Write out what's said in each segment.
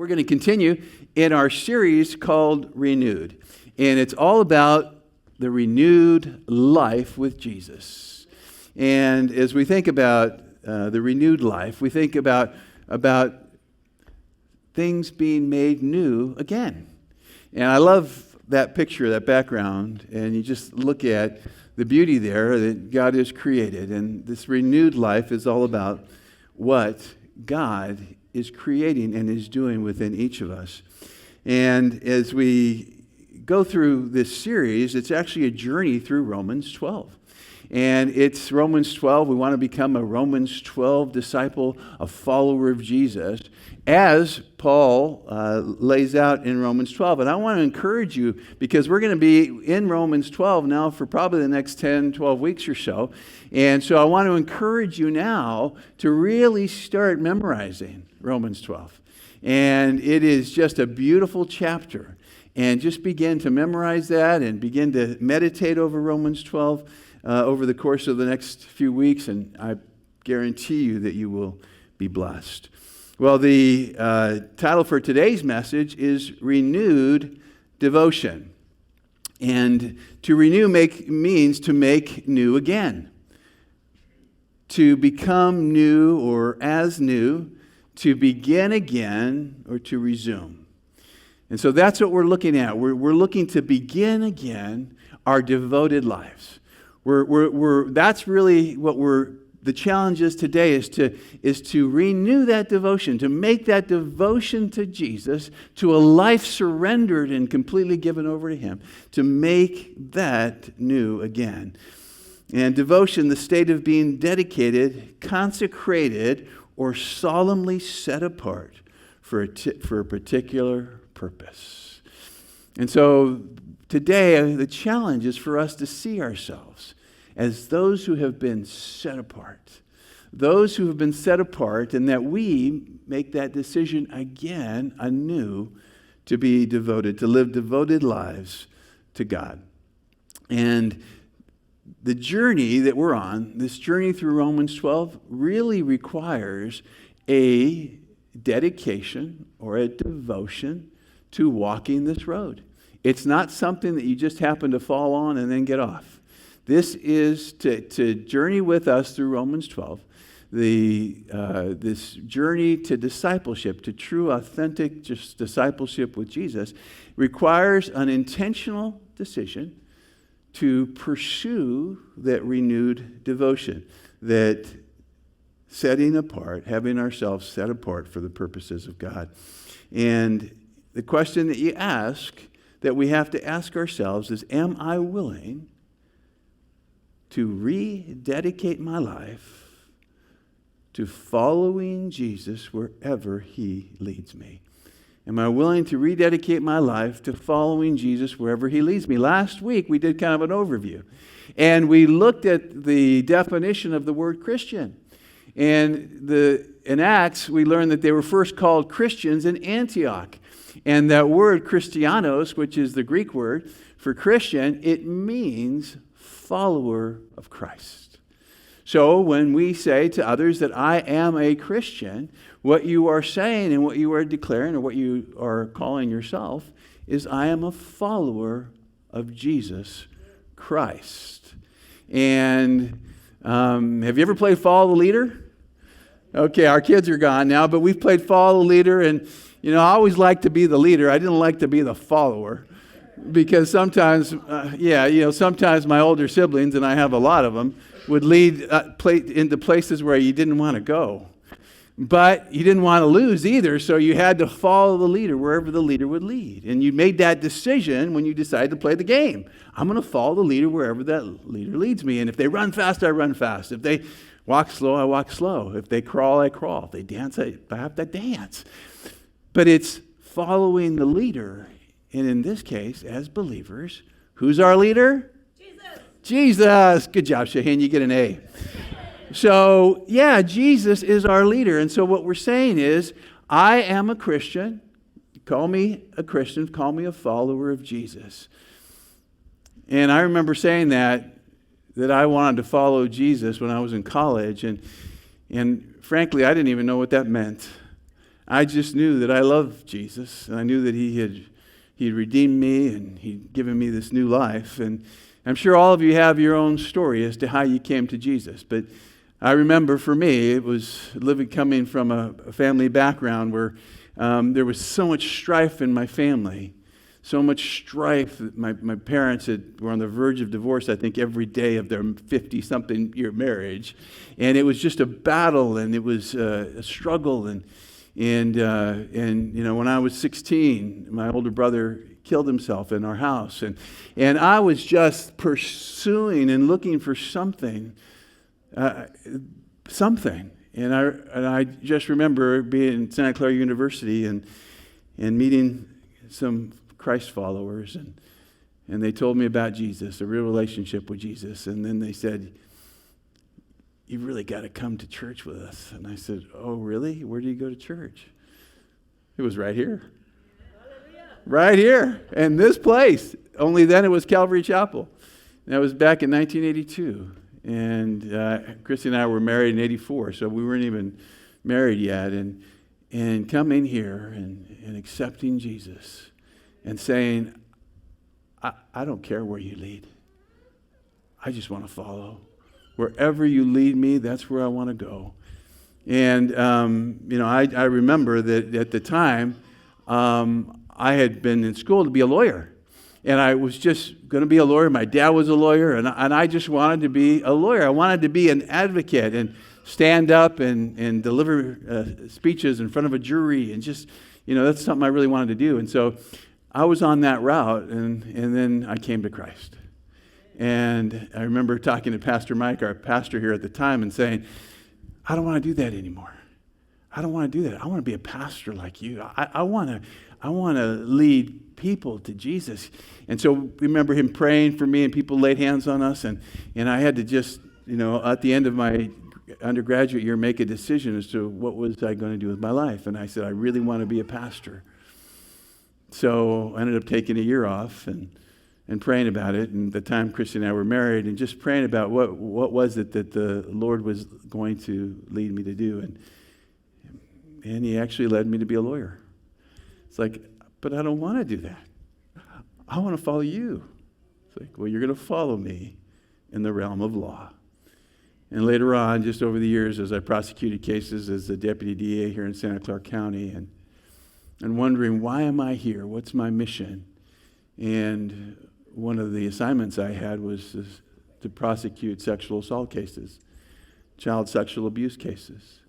We're going to continue in our series called Renewed. And it's all about the renewed life with Jesus. And as we think about the renewed life, we think about things being made new again. And I love that picture, that background, and you just look at the beauty there that God has created. And this renewed life is all about what God is creating and is doing within each of us. And as we go through this series, it's actually a journey through Romans 12. And it's Romans 12. We want to become a Romans 12 disciple, a follower of Jesus, as Paul lays out in Romans 12. And I want to encourage you, because we're going to be in Romans 12 now for probably the next 10, 12 weeks or so. And so I want to encourage you now to really start memorizing Romans 12. And it is just a beautiful chapter. And just begin to memorize that and begin to meditate over Romans 12 over the course of the next few weeks. And I guarantee you that you will be blessed. Well, the title for today's message is Renewed Devotion. And to renew means to make new again. To become new or as new, to begin again or to resume. And so that's what we're looking at. We're looking to begin again our devoted lives. That's really what the challenge is today, is to renew that devotion, to make that devotion to Jesus, to a life surrendered and completely given over to Him, to make that new again. And devotion, the state of being dedicated, consecrated, or solemnly set apart for a particular purpose. And so today, the challenge is for us to see ourselves as those who have been set apart. Those who have been set apart, and that we make that decision again, anew, to be devoted, to live devoted lives to God. And the journey that we're on, this journey through Romans 12, really requires a dedication or a devotion to walking this road. It's not something that you just happen to fall on and then get off. This is to journey with us through Romans 12, this journey to discipleship, to true, authentic discipleship with Jesus, requires an intentional decision to pursue that renewed devotion, that setting apart, having ourselves set apart for the purposes of God. And the question that you ask, that we have to ask ourselves is, am I willing to rededicate my life to following Jesus wherever He leads me? Am I willing to rededicate my life to following Jesus wherever He leads me? Last week, we did kind of an overview. And we looked at the definition of the word Christian. And in Acts, we learned that they were first called Christians in Antioch. And that word Christianos, which is the Greek word for Christian, it means follower of Christ. So when we say to others that I am a Christian, what you are saying and what you are declaring, or what you are calling yourself, is I am a follower of Jesus Christ. And have you ever played Follow the Leader? Okay, our kids are gone now, but we've played Follow the Leader, and I always liked to be the leader. I didn't like to be the follower, because sometimes, sometimes my older siblings, and I have a lot of them, would lead into places where you didn't want to go. But you didn't want to lose either, so you had to follow the leader wherever the leader would lead. And you made that decision when you decided to play the game. I'm going to follow the leader wherever that leader leads me. And if they run fast, I run fast. If they walk slow, I walk slow. If they crawl, I crawl. If they dance, I have to dance. But it's following the leader. And in this case, as believers, who's our leader? Jesus. Good job, Shaheen. You get an A. So, Jesus is our leader. And so what we're saying is, I am a Christian. Call me a Christian. Call me a follower of Jesus. And I remember saying that I wanted to follow Jesus when I was in college. And frankly, I didn't even know what that meant. I just knew that I loved Jesus, and I knew that He'd redeemed me, and He'd given me this new life. And I'm sure all of you have your own story as to how you came to Jesus. But I remember for me, it was coming from a family background where there was so much strife in my family. So much strife that my parents were on the verge of divorce, I think, every day of their 50-something year marriage. And it was just a battle, and it was a struggle. And when I was 16, my older brother killed himself in our house. And I was just pursuing and looking for something. And I just remember being in Santa Clara University and meeting some Christ followers, and they told me about Jesus, a real relationship with Jesus. And then they said, "You've really got to come to church with us." And I said, "Oh, really? Where do you go to church?" It was right here. Right here, in this place. Only then it was Calvary Chapel. That was back in 1982. And Christy and I were married in 84, so we weren't even married yet. And coming here and accepting Jesus and saying, I don't care where you lead. I just want to follow. Wherever you lead me, that's where I want to go. And, I remember that at the time, I had been in school to be a lawyer. And I was just going to be a lawyer. My dad was a lawyer, and I just wanted to be a lawyer. I wanted to be an advocate and stand up and deliver speeches in front of a jury. And just, that's something I really wanted to do. And so I was on that route, and then I came to Christ. And I remember talking to Pastor Mike, our pastor here at the time, and saying, "I don't want to do that anymore. I don't want to do that. I want to be a pastor like you. I want to lead people to Jesus." And so remember him praying for me, and people laid hands on us, and I had to just, at the end of my undergraduate year, make a decision as to what was I going to do with my life. And I said, I really want to be a pastor. So I ended up taking a year off and praying about it. And at the time, Christy and I were married, and just praying about what was it that the Lord was going to lead me to do. And He actually led me to be a lawyer. It's like, but I don't want to do that. I want to follow you. It's like, well, you're going to follow me in the realm of law. And later on, just over the years, as I prosecuted cases as a deputy DA here in Santa Clara County, and wondering, why am I here? What's my mission? And one of the assignments I had was to prosecute sexual assault cases, child sexual abuse cases,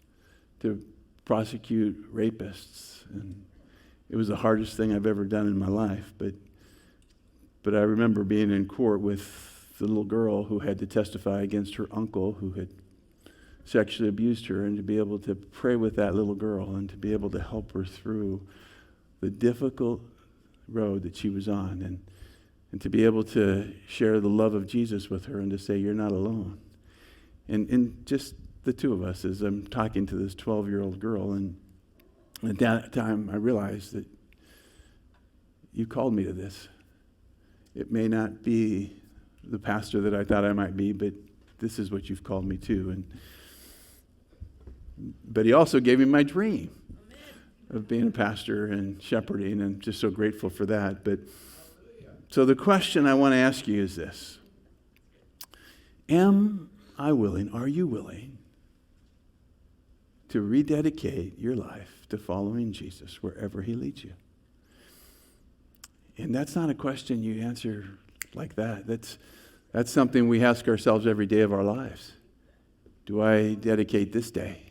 to prosecute rapists. And it was the hardest thing I've ever done in my life. But I remember being in court with the little girl who had to testify against her uncle who had sexually abused her, and to be able to pray with that little girl and to be able to help her through the difficult road that she was on, and to be able to share the love of Jesus with her and to say, you're not alone. And just the two of us, as I'm talking to this 12-year-old girl, and at that time I realized that you called me to this. It may not be the pastor that I thought I might be, but this is what you've called me to. But He also gave me my dream of being a pastor and shepherding, and I'm just so grateful for that. But so the question I want to ask you is this: am I willing, are you willing to rededicate your life to following Jesus wherever He leads you? And that's not a question you answer like that. That's something we ask ourselves every day of our lives. Do I dedicate this day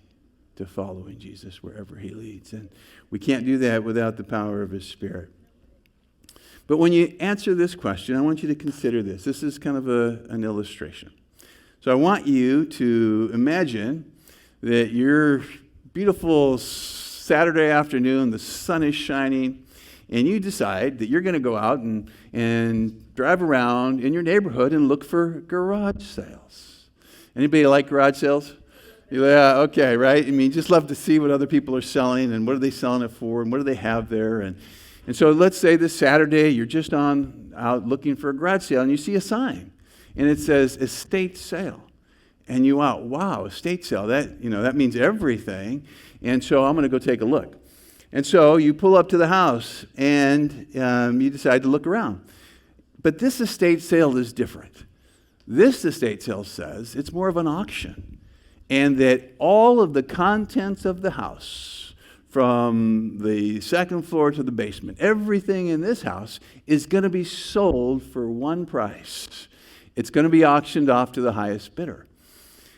to following Jesus wherever He leads? And we can't do that without the power of His Spirit. But when you answer this question, I want you to consider this. This is kind of an illustration. So I want you to imagine that your beautiful Saturday afternoon, the sun is shining, and you decide that you're going to go out and drive around in your neighborhood and look for garage sales. Anybody like garage sales? Yeah, okay, right? I mean, just love to see what other people are selling and what are they selling it for and what do they have there. And so let's say this Saturday you're just out looking for a garage sale and you see a sign and it says estate sale. And you wow, estate sale, that means everything. And so I'm going to go take a look. And so you pull up to the house and you decide to look around. But this estate sale is different. This estate sale says it's more of an auction, and that all of the contents of the house, from the second floor to the basement, everything in this house is going to be sold for one price. It's going to be auctioned off to the highest bidder.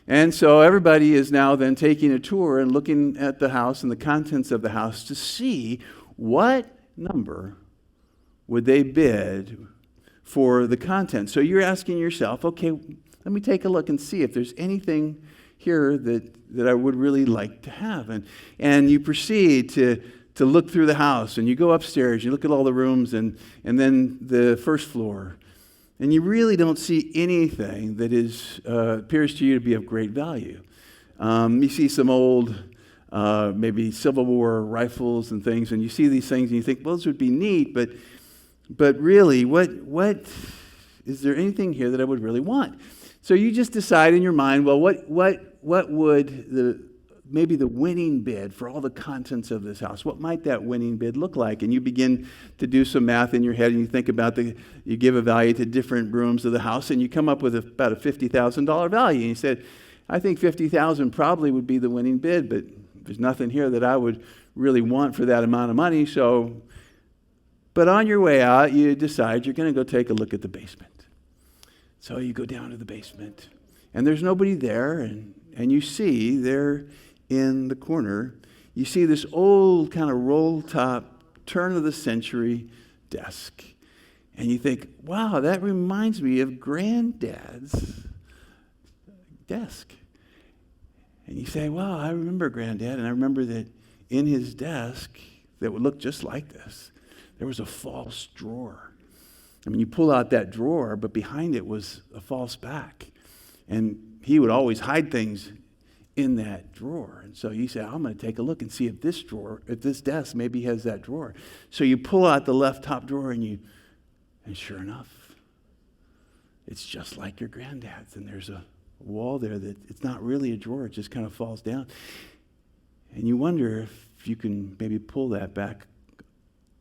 And so everybody is now then taking a tour and looking at the house and the contents of the house to see what number would they bid for the content. So you're asking yourself, okay, let me take a look and see if there's anything here that I would really like to have. And you proceed to look through the house, and you go upstairs, you look at all the rooms and then the first floor. And you really don't see anything that appears to you to be of great value. You see some old, maybe Civil War rifles and things, and you see these things and you think, well, those would be neat, but really, what is there anything here that I would really want? So you just decide in your mind, well, what would maybe the winning bid for all the contents of this house, what might that winning bid look like? And you begin to do some math in your head, and you think about you give a value to different rooms of the house, and you come up with about a $50,000 value. And you said, I think $50,000 probably would be the winning bid, but there's nothing here that I would really want for that amount of money. But on your way out, you decide you're going to go take a look at the basement. So you go down to the basement, and there's nobody there, and you see there in the corner, you see this old kind of roll-top, turn-of-the-century desk. And you think, wow, that reminds me of Granddad's desk. And you say, well, I remember Granddad, and I remember that in his desk that would look just like this, there was a false drawer. I mean, you pull out that drawer, but behind it was a false back. And he would always hide things in that drawer. And so you say, I'm going to take a look and see if this desk maybe has that drawer. So you pull out the left top drawer, and sure enough, it's just like your granddad's. And there's a wall there that it's not really a drawer, it just kind of falls down. And you wonder if you can maybe pull that back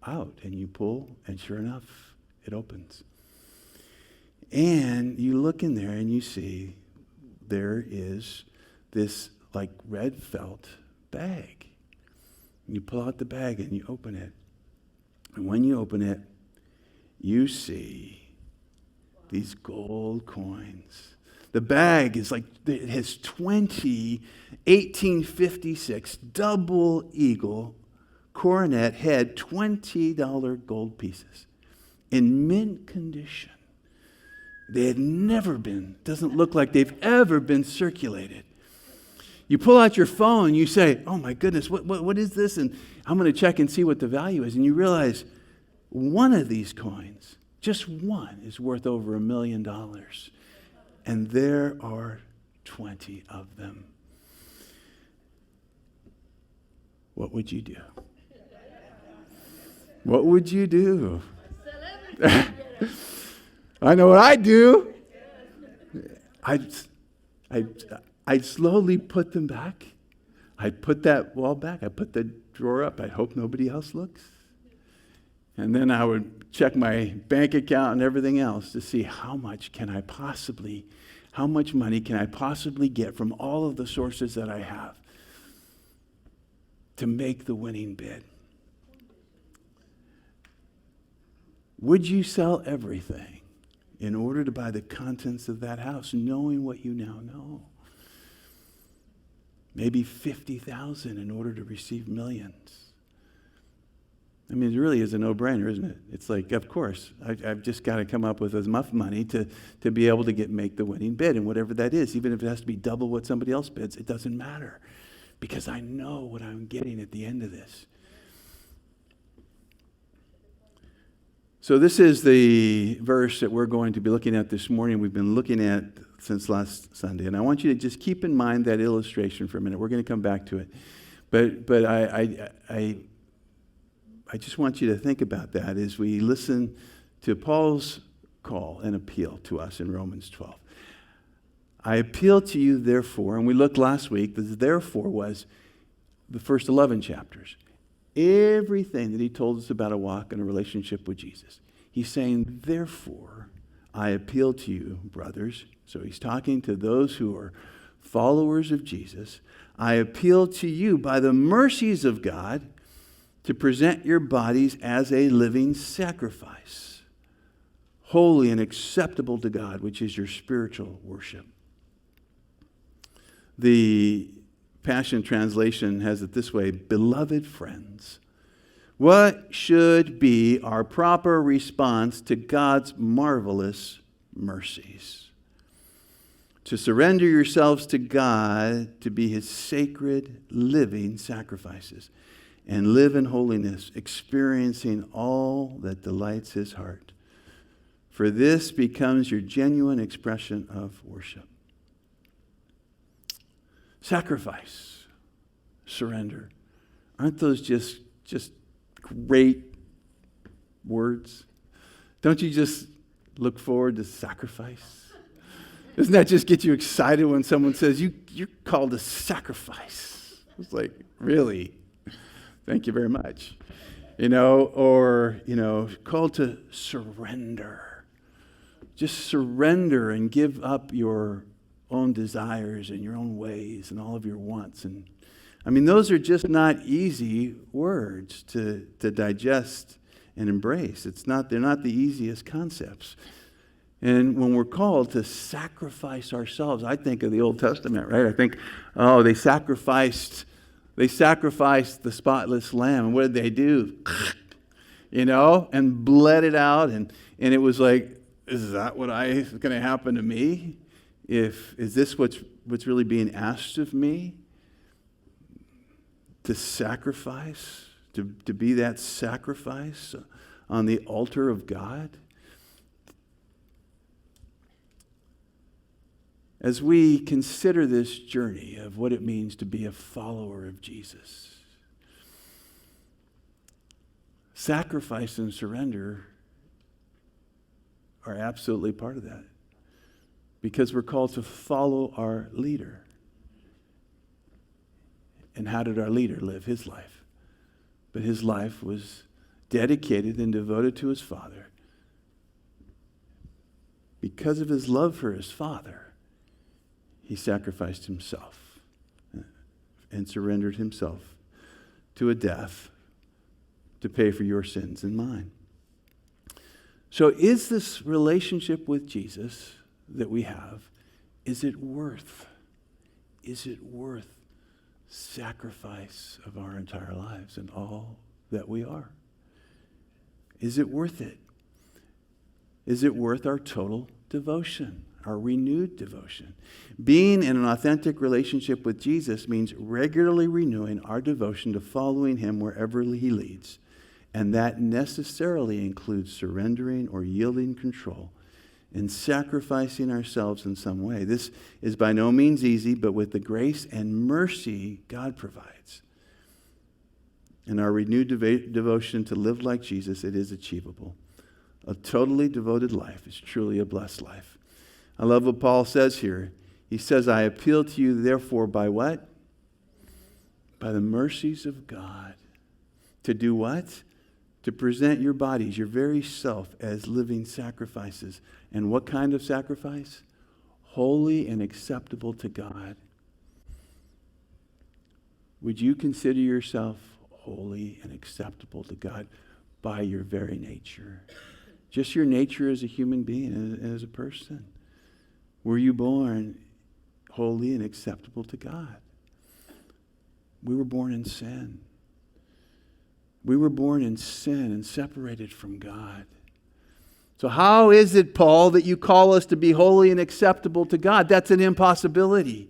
out. And you pull, and sure enough, it opens. And you look in there and you see there is this like red felt bag. You pull out the bag and you open it. And when you open it, you see these gold coins. The bag is it has 20 1856 double eagle coronet head $20 gold pieces in mint condition. They had never been, doesn't look like they've ever been circulated. You pull out your phone, you say, oh my goodness, what is this? And I'm going to check and see what the value is. And you realize one of these coins, just one, is worth over $1 million. And there are 20 of them. What would you do? What would you do? I know what I'd do. I'd slowly put them back. I'd put that wall back. I'd put the drawer up. I'd hope nobody else looks. And then I would check my bank account and everything else to see how much money can I possibly get from all of the sources that I have to make the winning bid. Would you sell everything in order to buy the contents of that house, knowing what you now know? Maybe $50,000 in order to receive millions. I mean, it really is a no-brainer, isn't it? It's like, of course, I've just got to come up with enough money to be able to make the winning bid, and whatever that is, even if it has to be double what somebody else bids, it doesn't matter, because I know what I'm getting at the end of this. So this is the verse that we're going to be looking at this morning. We've been looking at since last Sunday. And I want you to just keep in mind that illustration for a minute. We're going to come back to it. But I just want you to think about that as we listen to Paul's call and appeal to us in Romans 12. I appeal to you, therefore, and we looked last week, the therefore was the first 11 chapters. everything that he told us about a walk and a relationship with Jesus. He's saying, therefore, I appeal to you, brothers. So he's talking to those who are followers of Jesus. I appeal to you by the mercies of God to present your bodies as a living sacrifice, holy and acceptable to God, which is your spiritual worship. The Passion Translation has it this way: beloved friends, what should be our proper response to God's marvelous mercies? To surrender yourselves to God to be his sacred living sacrifices and live in holiness, experiencing all that delights his heart. For this becomes your genuine expression of worship. Sacrifice, surrender. Aren't those just great words? Don't you just look forward to sacrifice? Doesn't that just get you excited when someone says, you're called to sacrifice? It's like, really? Thank you very much. Or called to surrender. Just surrender and give up your own desires and your own ways and all of your wants. And those are just not easy words to digest and embrace. They're not the easiest concepts. And when we're called to sacrifice ourselves, I think of the Old Testament, right? I think, they sacrificed the spotless lamb. And what did they do? And bled it out. And it was like, is that what is going to happen to me? Is this what's really being asked of me? To sacrifice? To be that sacrifice on the altar of God? As we consider this journey of what it means to be a follower of Jesus, sacrifice and surrender are absolutely part of that, because we're called to follow our leader. And how did our leader live his life? But his life was dedicated and devoted to his Father. Because of his love for his Father, he sacrificed himself and surrendered himself to a death to pay for your sins and mine. So is this relationship with Jesus that we have, is it worth sacrifice of our entire lives and all that we are? Is it worth it? Is it worth our total devotion, our renewed devotion? Being in an authentic relationship with Jesus means regularly renewing our devotion to following him wherever he leads. And that necessarily includes surrendering or yielding control and sacrificing ourselves in some way. This is by no means easy, but with the grace and mercy God provides and our renewed devotion to live like Jesus, it is achievable. A totally devoted life is truly a blessed life. I love what Paul says here. He says, I appeal to you, therefore, by what? By the mercies of God. To do what? To present your bodies, your very self, as living sacrifices. And what kind of sacrifice? Holy and acceptable to God. Would you consider yourself holy and acceptable to God by your very nature? Just your nature as a human being, as a person. Were you born holy and acceptable to God? We were born in sin. We were born in sin and separated from God. So how is it, Paul, that you call us to be holy and acceptable to God? That's an impossibility.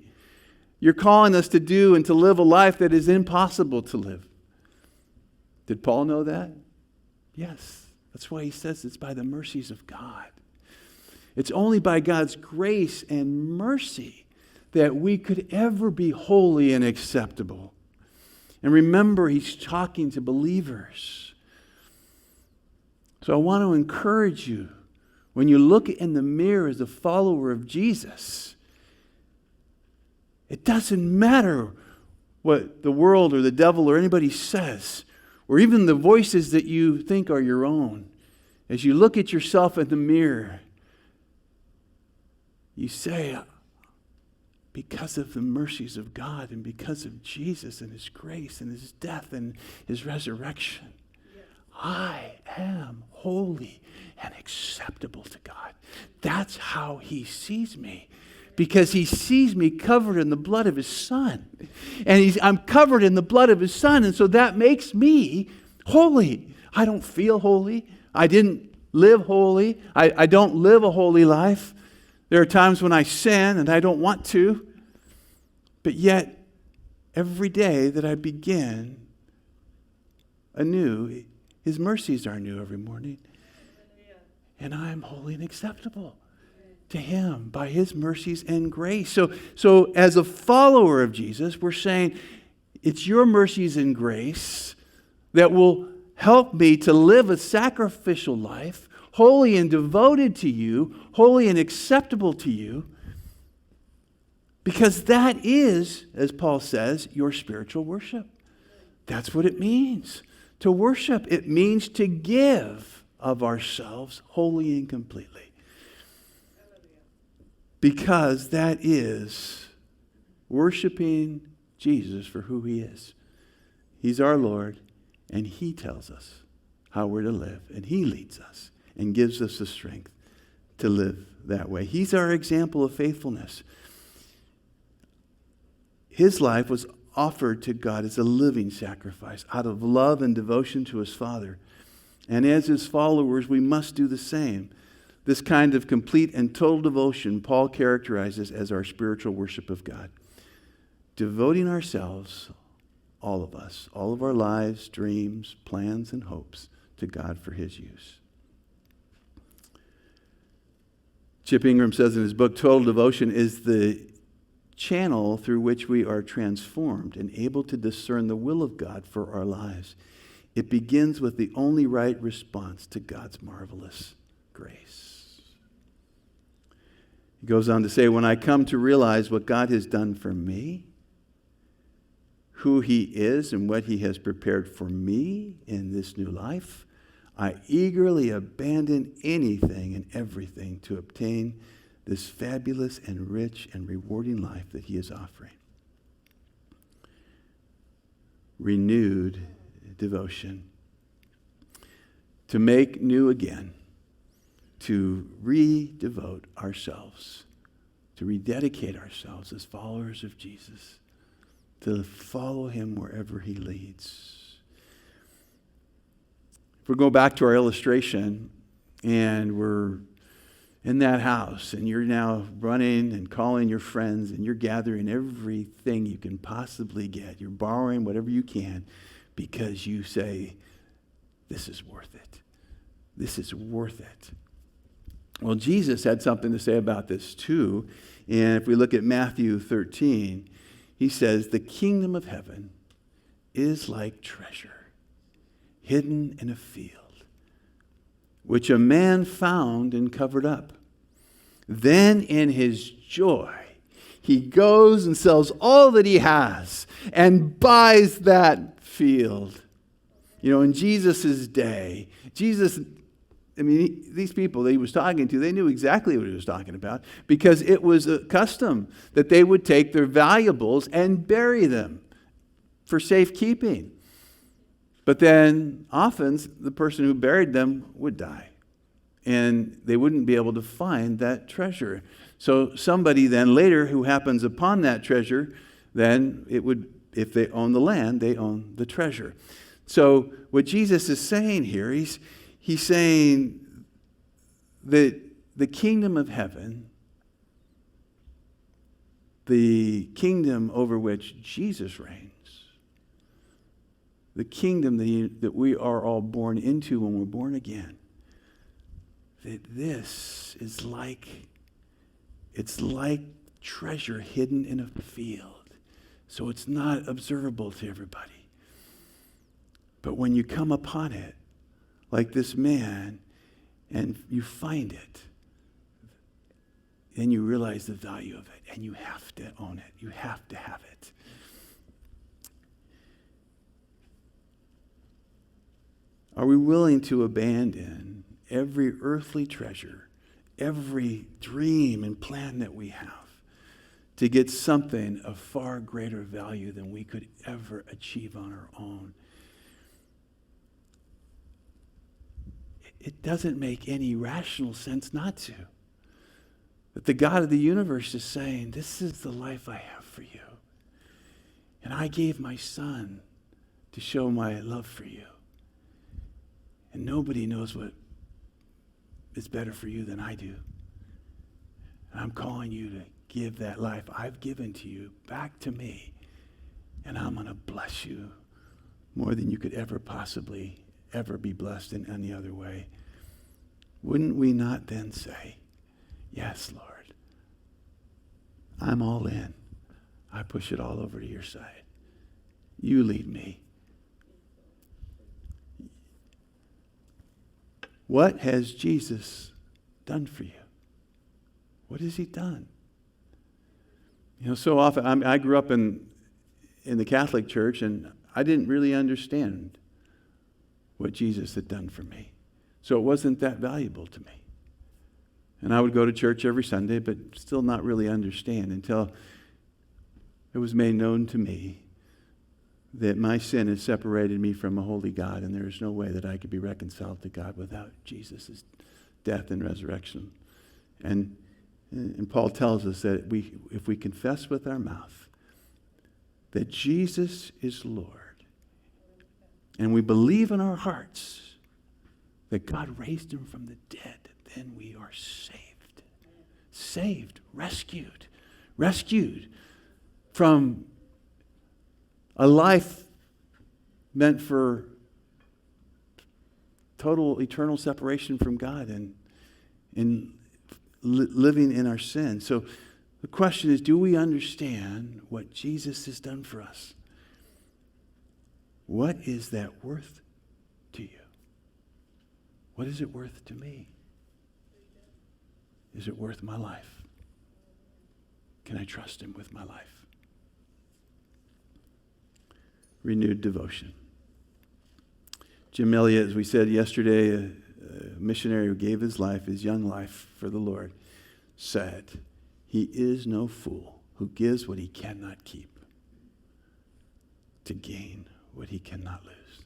You're calling us to do and to live a life that is impossible to live. Did Paul know that? Yes. That's why he says it's by the mercies of God. It's only by God's grace and mercy that we could ever be holy and acceptable. And remember, he's talking to believers. So I want to encourage you, when you look in the mirror as a follower of Jesus, it doesn't matter what the world or the devil or anybody says. or even the voices that you think are your own, as you look at yourself in the mirror, you say, because of the mercies of God and because of Jesus and His grace and His death and His resurrection, I am holy and acceptable to God. That's how He sees me. Because He sees me covered in the blood of His Son. And I'm covered in the blood of His Son. And so that makes me holy. I don't feel holy. I didn't live holy. I don't live a holy life. There are times when I sin and I don't want to. But yet, every day that I begin anew, His mercies are new every morning. And I am holy and acceptable to Him by His mercies and grace. So as a follower of Jesus, we're saying it's your mercies and grace that will help me to live a sacrificial life, holy and devoted to you, holy and acceptable to you, because that is, as Paul says, your spiritual worship. That's what it means to worship. It means to give of ourselves wholly and completely. Because that is worshiping Jesus for who He is. He's our Lord, and He tells us how we're to live, and He leads us and gives us the strength to live that way. He's our example of faithfulness. His life was offered to God as a living sacrifice out of love and devotion to His Father. And as His followers, we must do the same. This kind of complete and total devotion Paul characterizes as our spiritual worship of God. Devoting ourselves, all of us, all of our lives, dreams, plans, and hopes to God for His use. Chip Ingram says in his book, total devotion is the channel through which we are transformed and able to discern the will of God for our lives. It begins with the only right response to God's marvelous grace. He goes on to say, when I come to realize what God has done for me, who He is and what He has prepared for me in this new life, I eagerly abandon anything and everything to obtain this fabulous and rich and rewarding life that He is offering. Renewed devotion. To make new again. To re-devote ourselves. To rededicate ourselves as followers of Jesus. To follow Him wherever He leads. If we go back to our illustration and we're in that house, and you're now running and calling your friends, and you're gathering everything you can possibly get. You're borrowing whatever you can because you say, this is worth it. This is worth it. Well, Jesus had something to say about this too. And if we look at Matthew 13, He says, the kingdom of heaven is like treasure hidden in a field, which a man found and covered up. Then in his joy, he goes and sells all that he has and buys that field. You know, in Jesus' day, these people that He was talking to, they knew exactly what He was talking about because it was a custom that they would take their valuables and bury them for safekeeping. But then often the person who buried them would die. And they wouldn't be able to find that treasure. So somebody then later who happens upon that treasure, then it would, if they own the land, they own the treasure. So what Jesus is saying here, he's saying that the kingdom of heaven, the kingdom over which Jesus reigns, the kingdom that we are all born into when we're born again, that this is it's like treasure hidden in a field. So it's not observable to everybody. But when you come upon it, like this man, and you find it, then you realize the value of it, and you have to own it. You have to have it. Are we willing to abandon every earthly treasure, every dream and plan that we have, to get something of far greater value than we could ever achieve on our own? It doesn't make any rational sense not to. But the God of the universe is saying, this is the life I have for you. And I gave my son to show my love for you. And nobody knows what is better for you than I do. And I'm calling you to give that life I've given to you back to me. And I'm going to bless you more than you could ever possibly ever be blessed in any other way. Wouldn't we not then say, yes, Lord, I'm all in. I push it all over to your side. You lead me. What has Jesus done for you? What has he done? You know, so often, I grew up in the Catholic Church, and I didn't really understand what Jesus had done for me. So it wasn't that valuable to me. And I would go to church every Sunday, but still not really understand until it was made known to me that my sin has separated me from a holy God, and there is no way that I could be reconciled to God without Jesus' death and resurrection. And Paul tells us that if we confess with our mouth that Jesus is Lord, and we believe in our hearts that God raised him from the dead, then we are saved. Saved, rescued from a life meant for total eternal separation from God and living in our sin. So the question is, do we understand what Jesus has done for us? What is that worth to you? What is it worth to me? Is it worth my life? Can I trust him with my life? Renewed devotion. Jim Elliot, as we said yesterday, a missionary who gave his life, his young life for the Lord, said, he is no fool who gives what he cannot keep to gain what he cannot lose.